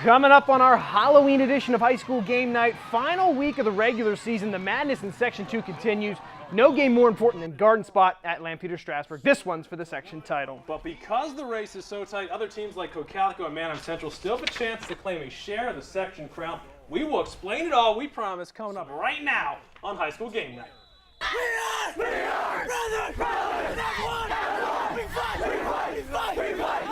Coming up on our Halloween edition of High School Game Night, final week of the regular season, the madness in Section 2 continues. No game more important than Garden Spot at Lampeter Strasburg. This one's for the section title. But because the race is so tight, other teams like Cocalico and Manheim Central still have a chance to claim a share of the section crown. We will explain it all, we promise, coming up right now on High School Game Night. We are brothers, number one. We fight.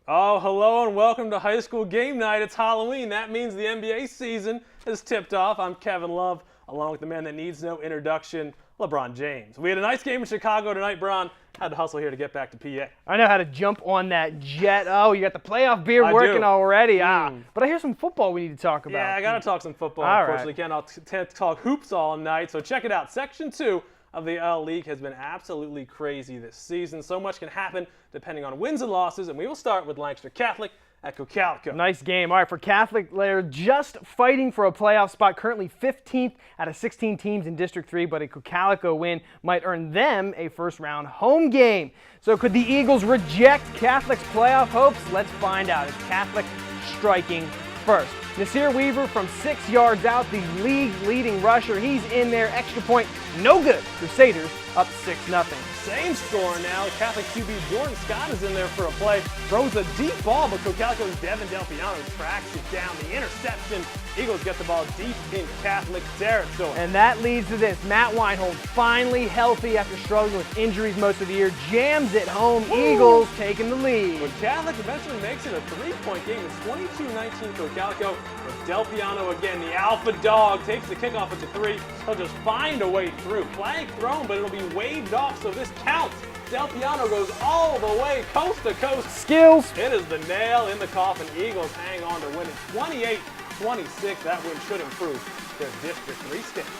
Oh, hello and welcome to High School Game Night. It's Halloween. That means the NBA season has tipped off. I'm Kevin Love, along with the man that needs no introduction, LeBron James. We had a nice game in Chicago tonight, Bron. Had to hustle here to get back to PA. I know how to jump on that jet. Oh, you got the playoff beard working already. But I hear some football we need to talk about. Yeah, I got to talk some football, all unfortunately. Right. I'll talk hoops all night, so check it out. Section 2 of the L League has been absolutely crazy this season. So much can happen depending on wins and losses, and we will start with Lancaster Catholic at Cocalico. Nice game. All right, for Catholic, they're just fighting for a playoff spot, currently 15th out of 16 teams in District 3, but a Cocalico win might earn them a first-round home game. So could the Eagles reject Catholic's playoff hopes? Let's find out. It's Catholic striking first. Nasir Weaver from 6 yards out, the league-leading rusher. He's in there. Extra point, no good. Crusaders up 6-0. Same score now. Catholic QB Jordan Scott is in there for a play. Throws a deep ball, but Cocalico's Devin Delpiano tracks it down. The interception. Eagles get the ball deep in Catholic territory. And that leads to this. Matt Weinhold finally healthy after struggling with injuries most of the year. Jams it home. Woo! Eagles taking the lead. But Catholic eventually makes it a 3-point game. It's 22-19 Cocalico. With Delpiano again, the alpha dog, takes the kickoff at the 3. He'll just find a way through. Flag thrown, but it'll be waved off, so this counts. Delpiano goes all the way, coast to coast. Skills. It is the nail in the coffin. Eagles hang on to win it 28-26. That win should improve their District 3 standing.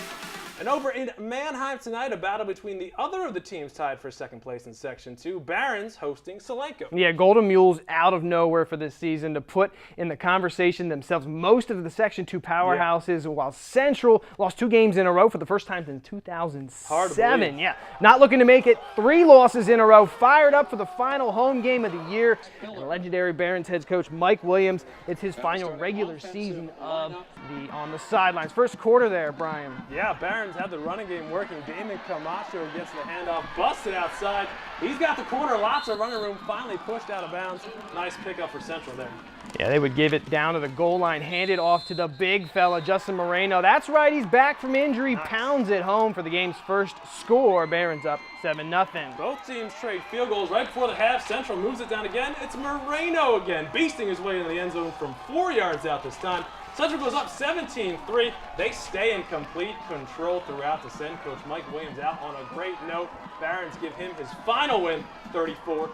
And over in Manheim tonight, a battle between the other of the teams tied for second place in Section 2, Barron's hosting Solenko. Yeah, Golden Mules out of nowhere for this season to put in the conversation themselves most of the Section 2 powerhouses, while Central lost 2 games in a row for the first time since 2007. Yeah, not looking to make it. 3 losses in a row, fired up for the final home game of the year. And legendary Barron's head coach Mike Williams, it's his final regular season on the sidelines. First quarter there, Brian. Yeah, Barron's had the running game working. Damon Camacho gets the handoff, busted outside. He's got the corner, lots of running room, finally pushed out of bounds. Nice pickup for Central there. Yeah, they would give it down to the goal line, hand it off to the big fella, Justin Moreno. That's right, he's back from injury, pounds it home for the game's first score. Barron's up 7-0. Both teams trade field goals right before the half. Central moves it down again. It's Moreno again, beasting his way into the end zone from 4 yards out this time. Central goes up 17-3. They stay in complete control throughout the send. Coach Mike Williams out on a great note. Barons give him his final win, 34-3.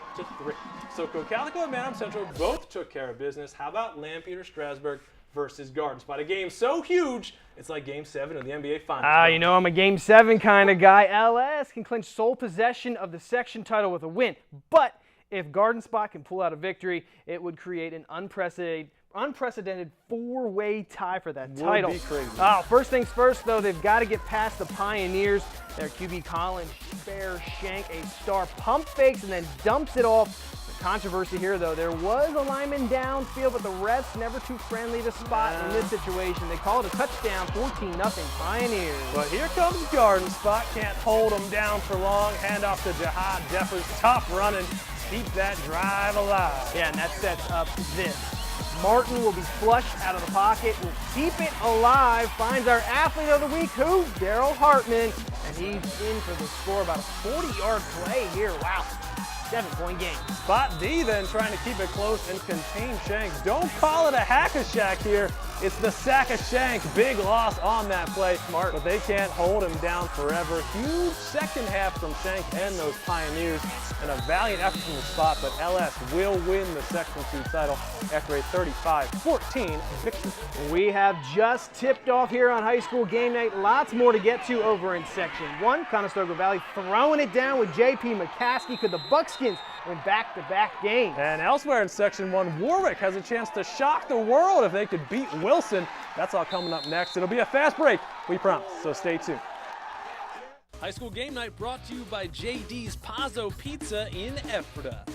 So Cocalico and Manheim Central both took care of business. How about Lampeter Strasburg versus Garden Spot? A game so huge, it's like Game 7 of the NBA Finals. You know I'm a Game 7 kind of guy. LS can clinch sole possession of the section title with a win. But if Garden Spot can pull out a victory, it would create an unprecedented 4-way tie for that title. Would be crazy. First things first, though, they've got to get past the Pioneers. Their QB Colin Shank, a star pump fakes and then dumps it off. The controversy here, though, there was a lineman downfield, but the refs never too friendly to spot in this situation. They call it a touchdown, 14-0 Pioneers. But here comes Garden Spot. Can't hold them down for long. Hand off to Jihad Jeffers. Top running. Keep that drive alive. Yeah, and that sets up this. Martin will be flushed out of the pocket, will keep it alive, finds our athlete of the week, who? Daryl Hartman, and he's in for the score, about a 40-yard play here. Wow, 7-point game. Spot D then trying to keep it close and contain Shanks. Don't call it a hack-a-shack here. It's the sack of Shank. Big loss on that play. Smart. But they can't hold him down forever. Huge second half from Shank and those Pioneers. And a valiant effort from the spot, but LS will win the Section 2 title after a 35-14 victory. We have just tipped off here on High School Game Night. Lots more to get to over in Section 1. Conestoga Valley throwing it down with J.P. McCaskey. Could the Buckskins win back-to-back games? And elsewhere in Section 1, Warwick has a chance to shock the world if they could beat Wilson. That's all coming up next. It'll be a fast break, we promise, so stay tuned. High School Game Night brought to you by JD's Pazzo Pizza in Ephrata.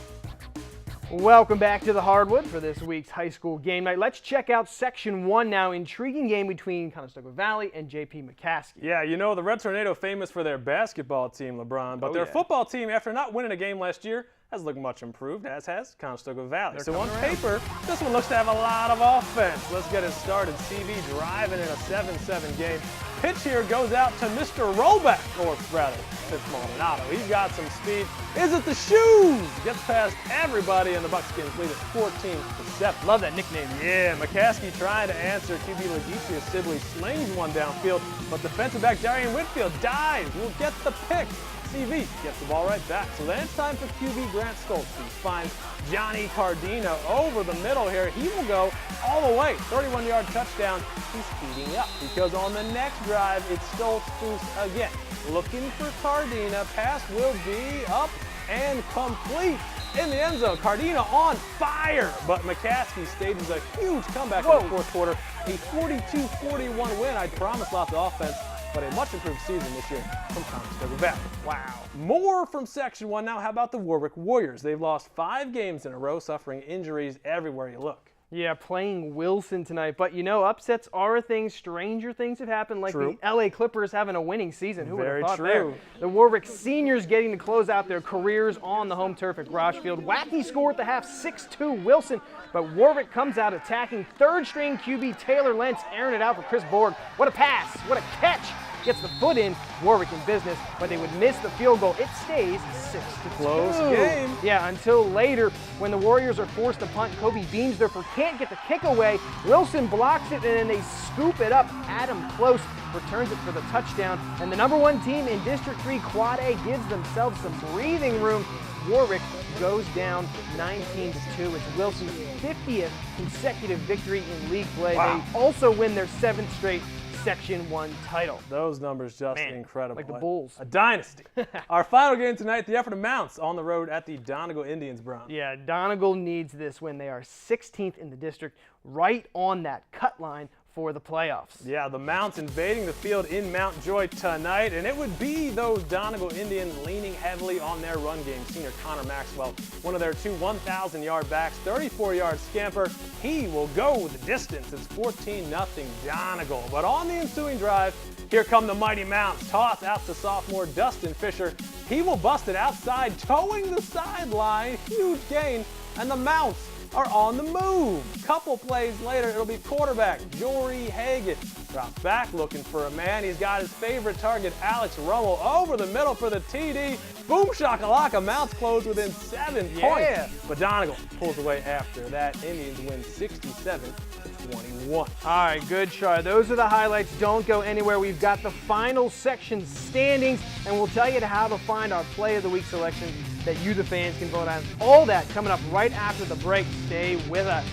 Welcome back to the Hardwood for this week's High School Game Night. Let's check out Section 1 now. Intriguing game between Conestoga Valley and J.P. McCaskey. Yeah, you know, the Red Tornado famous for their basketball team, LeBron, but their football team, after not winning a game last year, has looked much improved, as has Conestoga Valley. So on paper, this one looks to have a lot of offense. Let's get it started. CV driving in a 7-7 game. Pitch here goes out to Mr. Rollback, or rather, Fitz Maldonado. He's got some speed. Is it the shoes? Gets past everybody, and the Buckskins lead at 14-7. Love that nickname. Yeah, McCaskey trying to answer. QB Legitius Sibley slings one downfield, but defensive back Darian Whitfield dives. Will get the pick. CV gets the ball right back. So then it's time for QB Grant Stoltz. He finds Johnny Cardina over the middle here. He will go all the way. 31-yard touchdown. He's heating up because on the next drive, it's Stoltz who's again looking for Cardina. Pass will be up and complete in the end zone. Cardina on fire, but McCaskey stages a huge comeback in the fourth quarter. A 42-41 win. I promised lots of offense, but a much improved season this year from Conestoga Valley. Wow. More from Section 1 now. How about the Warwick Warriors? They've lost 5 games in a row, suffering injuries everywhere you look. Yeah, playing Wilson tonight. But, you know, upsets are a thing. Stranger things have happened, like the LA Clippers having a winning season. Who would have thought there? The Warwick seniors getting to close out their careers on the home turf at Grosh Field. Wacky score at the half, 6-2 Wilson. But Warwick comes out attacking. Third-string QB Taylor Lentz airing it out for Chris Borg. What a pass. What a catch. Gets the foot in. Warwick in business, but they would miss the field goal. It stays 6-2. Close game. Yeah, until later when the Warriors are forced to punt. Kobe Beamsdorfer can't get the kick away. Wilson blocks it, and then they scoop it up. Adam Close returns it for the touchdown. And the #1 team in District 3 Quad A gives themselves some breathing room. Warwick goes down 19-2. It's Wilson's 50th consecutive victory in league play. Wow. They also win their 7th straight Section 1 title. Those numbers just incredible. Like the Bulls. A dynasty. Our final game tonight, the Ephrata Mounts on the road at the Donegal Indians, Brown. Yeah, Donegal needs this win. They are 16th in the district, right on that cut line for the playoffs. Yeah, the Mounts invading the field in Mount Joy tonight, and it would be those Donegal Indians leaning heavily on their run game. Senior Connor Maxwell, one of their 2 1,000-yard backs, 34-yard scamper. He will go the distance. It's 14-0 Donegal. But on the ensuing drive, here come the mighty Mounts. Toss out to sophomore Dustin Fisher. He will bust it outside, towing the sideline. Huge gain, and the Mounts are on the move. Couple plays later, it'll be quarterback Jory Hagan. Drops back looking for a man. He's got his favorite target, Alex Rummel, over the middle for the TD. Boom shakalaka, Mounts close within 7 points. But Donegal pulls away after that. Indians win 67-21. All right, good try. Those are the highlights. Don't go anywhere. We've got the final section standings, and we'll tell you how to find our Play of the Week selections that you, the fans, can vote on. All that coming up right after the break. Stay with us.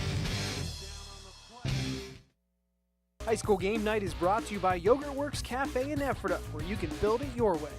High School Game Night is brought to you by Yogurt Works Cafe in Ephrata, where you can build it your way.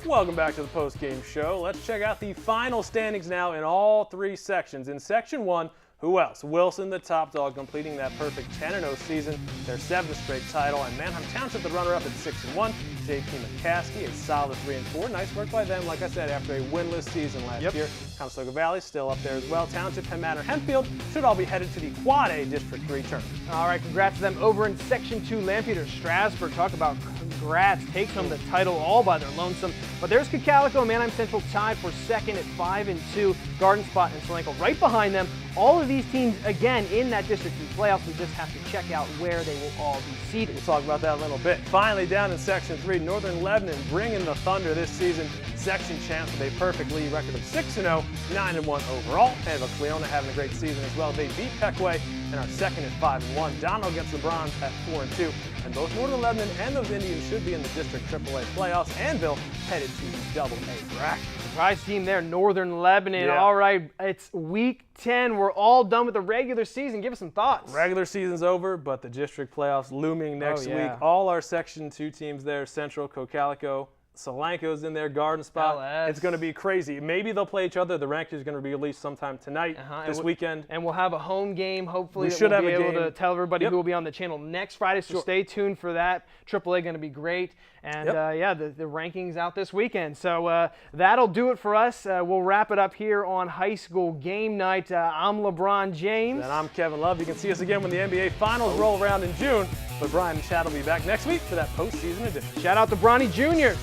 Welcome back to the post-game show. Let's check out the final standings now in all 3 sections. In Section 1, who else? Wilson, the top dog, completing that perfect 10-0 season, their 7th straight title, and Manheim Township, the runner-up at 6-1. J.P. McCaskey, a solid 3-4. Nice work by them, like I said, after a winless season last year. Conestoga Valley still up there as well. Township, Penn Manor, Hempfield should all be headed to the Quad A District 3 tournament. All right, congrats to them over in Section 2. Lampeter, Strasburg, talk about congrats. Takes home the title all by their lonesome. But there's Cocalico and Manheim Central tied for second at 5-2. Garden Spot and Solanco right behind them. All of these teams, again, in that District 3 playoffs. We just have to check out where they will all be seated. We'll talk about that in a little bit. Finally, down in Section 3, Northern Lebanon bringing the thunder this season. section champs with a perfect league record of 6-0, 9-1 overall. Annabelle Cleona having a great season as well. They beat Peckway and are second at 5-1. Donald gets the bronze at 4-2. And both Northern Lebanon and those Indians should be in the district AAA playoffs. Anvil headed to the AA bracket. Surprise team there, Northern Lebanon. Yeah. All right, it's week 10. We're all done with the regular season. Give us some thoughts. Regular season's over, but the district playoffs looming next yeah. week. All our Section 2 teams there, Central, Cocalico, Solanco's in there, Garden Spot. LS. It's going to be crazy. Maybe they'll play each other. The rankings are going to be released sometime tonight, this weekend. And we'll have a home game, hopefully. We that should we'll have be a able game. to tell everybody Yep. who will be on the channel next Friday, so stay tuned for that. AAA going to be great. And yeah, the rankings out this weekend. So that'll do it for us. We'll wrap it up here on High School Game Night. I'm LeBron James. And I'm Kevin Love. You can see us again when the NBA Finals roll around in June. But Brian and Chad will be back next week for that postseason edition. Shout out to Bronny Jr.